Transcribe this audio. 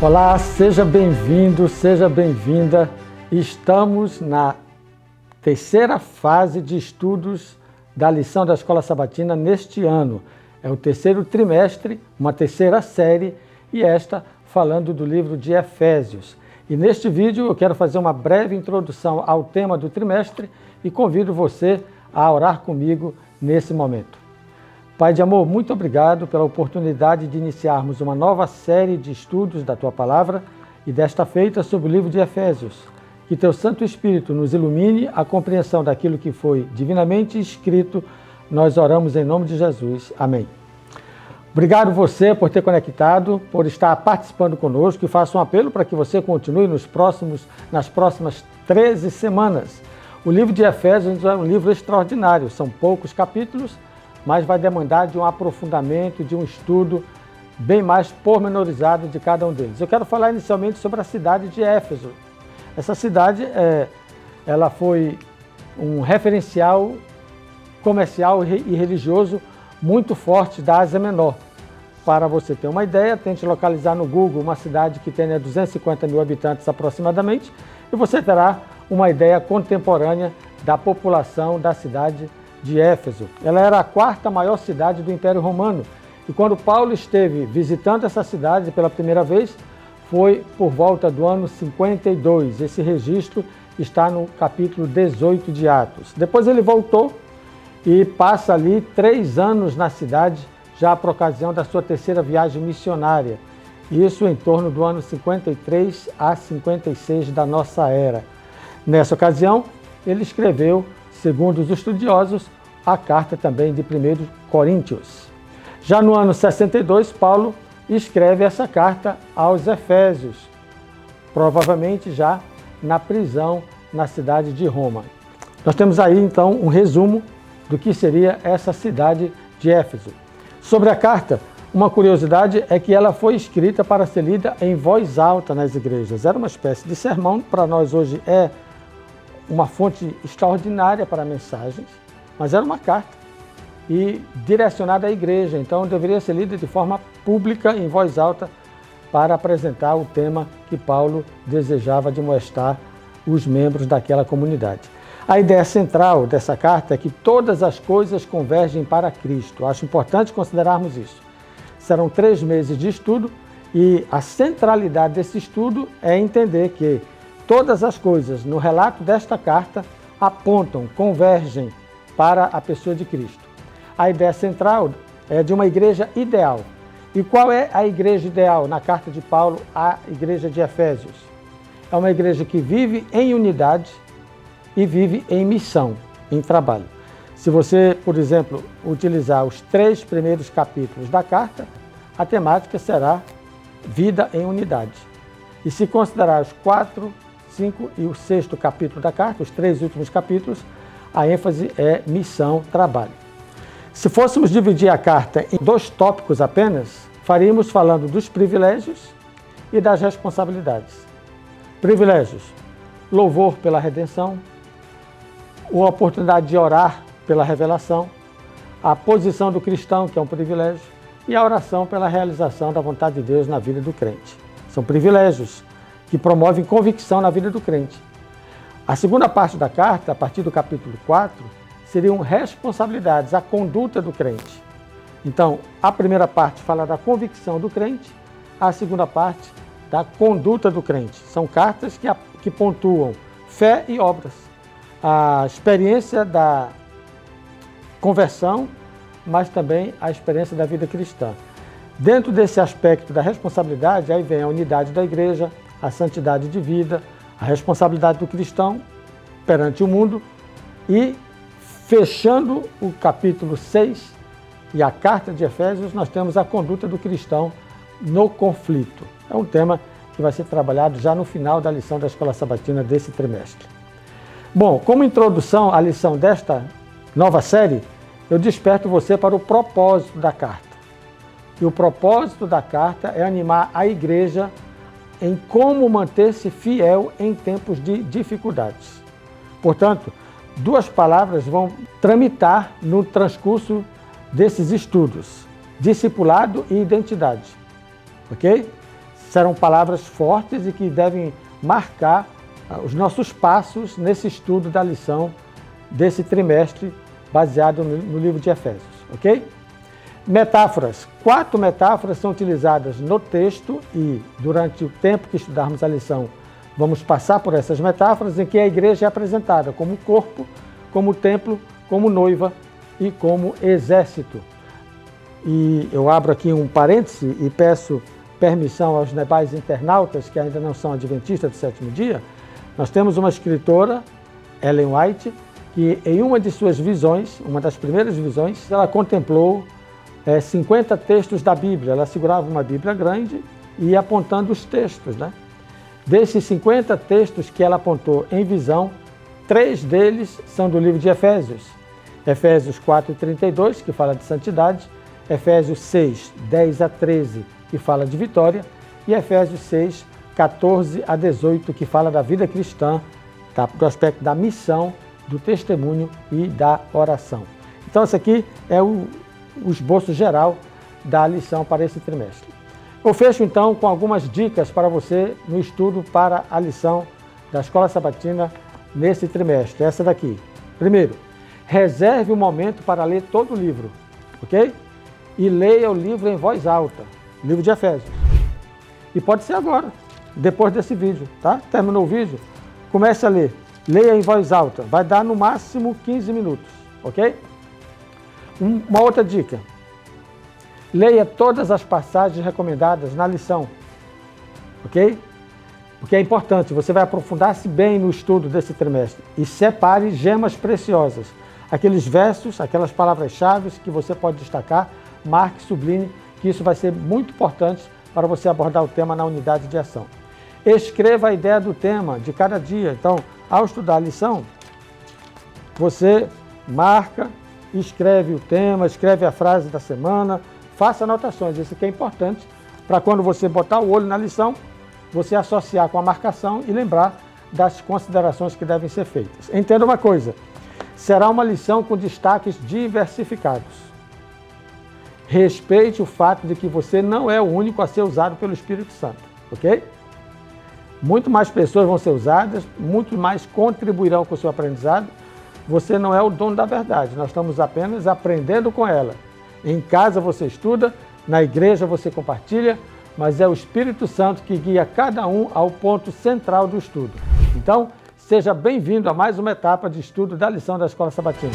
Olá, seja bem-vindo, seja bem-vinda. Estamos na terceira fase de estudos da lição da Escola Sabatina neste ano. É o terceiro trimestre, uma terceira série, e esta falando do livro de Efésios. E neste vídeo eu quero fazer uma breve introdução ao tema do trimestre e convido você a orar comigo nesse momento. Pai de amor, muito obrigado pela oportunidade de iniciarmos uma nova série de estudos da Tua Palavra e desta feita sobre o livro de Efésios. Que Teu Santo Espírito nos ilumine a compreensão daquilo que foi divinamente escrito. Nós oramos em nome de Jesus. Amém. Obrigado você por ter conectado, por estar participando conosco, e faço um apelo para que você continue nas próximas 13 semanas. O livro de Efésios é um livro extraordinário, são poucos capítulos, mas vai demandar de um aprofundamento, de um estudo bem mais pormenorizado de cada um deles. Eu quero falar inicialmente sobre a cidade de Éfeso. Essa cidade ela foi um referencial comercial e religioso muito forte da Ásia Menor. Para você ter uma ideia, tente localizar no Google uma cidade que tenha 250 mil habitantes aproximadamente, e você terá uma ideia contemporânea da população da cidade de Éfeso. Ela era a quarta maior cidade do Império Romano, e quando Paulo esteve visitando essa cidade pela primeira vez, foi por volta do ano 52. Esse registro está no capítulo 18 de Atos. Depois ele voltou e passa ali 3 anos na cidade, já por ocasião da sua terceira viagem missionária. Isso em torno do ano 53 a 56 da nossa era. Nessa ocasião, ele escreveu, segundo os estudiosos, a carta também de 1 Coríntios. Já no ano 62, Paulo escreve essa carta aos Efésios, provavelmente já na prisão na cidade de Roma. Nós temos aí então um resumo do que seria essa cidade de Éfeso. Sobre a carta, uma curiosidade é que ela foi escrita para ser lida em voz alta nas igrejas. Era uma espécie de sermão, para nós hoje é uma fonte extraordinária para mensagens, mas era uma carta e direcionada à igreja, então deveria ser lida de forma pública, em voz alta, para apresentar o tema que Paulo desejava demonstrar os membros daquela comunidade. A ideia central dessa carta é que todas as coisas convergem para Cristo. Acho importante considerarmos isso. Serão 3 meses de estudo e a centralidade desse estudo é entender que todas as coisas no relato desta carta apontam, convergem para a pessoa de Cristo. A ideia central é de uma igreja ideal. E qual é a igreja ideal na carta de Paulo à igreja de Efésios? É uma igreja que vive em unidade e vive em missão, em trabalho. Se você, por exemplo, utilizar os 3 primeiros capítulos da carta, a temática será vida em unidade. E se considerar os 4, 5 e o 6º capítulo da carta, os 3 últimos capítulos, a ênfase é missão, trabalho. Se fôssemos dividir a carta em 2 tópicos apenas, faríamos falando dos privilégios e das responsabilidades. Privilégios: louvor pela redenção, a oportunidade de orar pela revelação, a posição do cristão, que é um privilégio, e a oração pela realização da vontade de Deus na vida do crente. São privilégios que promovem convicção na vida do crente. A segunda parte da carta, a partir do capítulo 4, seriam responsabilidades, a conduta do crente. Então, a primeira parte fala da convicção do crente, a segunda parte da conduta do crente. São cartas que pontuam fé e obras, a experiência da conversão, mas também a experiência da vida cristã. Dentro desse aspecto da responsabilidade, aí vem a unidade da igreja, a santidade de vida, a responsabilidade do cristão perante o mundo, e fechando o capítulo 6 e a carta de Efésios, nós temos a conduta do cristão no conflito. É um tema que vai ser trabalhado já no final da lição da Escola Sabatina desse trimestre. Bom, como introdução à lição desta nova série, eu desperto você para o propósito da carta. E o propósito da carta é animar a igreja em como manter-se fiel em tempos de dificuldades. Portanto, 2 palavras vão tramitar no transcurso desses estudos: discipulado e identidade. Ok? serão palavras fortes e que devem marcar os nossos passos nesse estudo da lição desse trimestre, baseado no livro de Efésios, ok? Metáforas. 4 metáforas são utilizadas no texto e durante o tempo que estudarmos a lição, vamos passar por essas metáforas em que a igreja é apresentada como corpo, como templo, como noiva e como exército. E eu abro aqui um parêntese e peço permissão aos demais internautas que ainda não são adventistas do sétimo dia. Nós temos uma escritora, Ellen White, que em uma de suas visões, uma das primeiras visões, ela contemplou 50 textos da Bíblia. Ela segurava uma Bíblia grande e ia apontando os textos, né? Desses 50 textos que ela apontou em visão, 3 deles são do livro de Efésios. Efésios 4:32, que fala de santidade, Efésios 6:10-13, que fala de vitória, e Efésios 6:14-18, que fala da vida cristã, do aspecto da missão, do testemunho e da oração. Então, esse aqui é o esboço geral da lição para esse trimestre. Eu fecho, então, com algumas dicas para você no estudo para a lição da Escola Sabatina nesse trimestre. Essa daqui. Primeiro, reserve um momento para ler todo o livro, ok? E leia o livro em voz alta, o livro de Efésios. E pode ser agora, depois desse vídeo, tá? Terminou o vídeo, comece a ler. Leia em voz alta, vai dar no máximo 15 minutos, ok? Uma outra dica, leia todas as passagens recomendadas na lição, ok? Porque é importante, você vai aprofundar-se bem no estudo desse trimestre e separe gemas preciosas, aqueles versos, aquelas palavras-chave que você pode destacar, marque, sublinhe, que isso vai ser muito importante para você abordar o tema na unidade de ação. Escreva a ideia do tema de cada dia. Então, ao estudar a lição, você marca, escreve o tema, escreve a frase da semana, faça anotações. Isso aqui é importante para quando você botar o olho na lição, você associar com a marcação e lembrar das considerações que devem ser feitas. Entenda uma coisa, será uma lição com destaques diversificados. Respeite o fato de que você não é o único a ser usado pelo Espírito Santo, ok? Muito mais pessoas vão ser usadas, muito mais contribuirão com o seu aprendizado. Você não é o dono da verdade, nós estamos apenas aprendendo com ela. Em casa você estuda, na igreja você compartilha, mas é o Espírito Santo que guia cada um ao ponto central do estudo. Então, seja bem-vindo a mais uma etapa de estudo da lição da Escola Sabatina.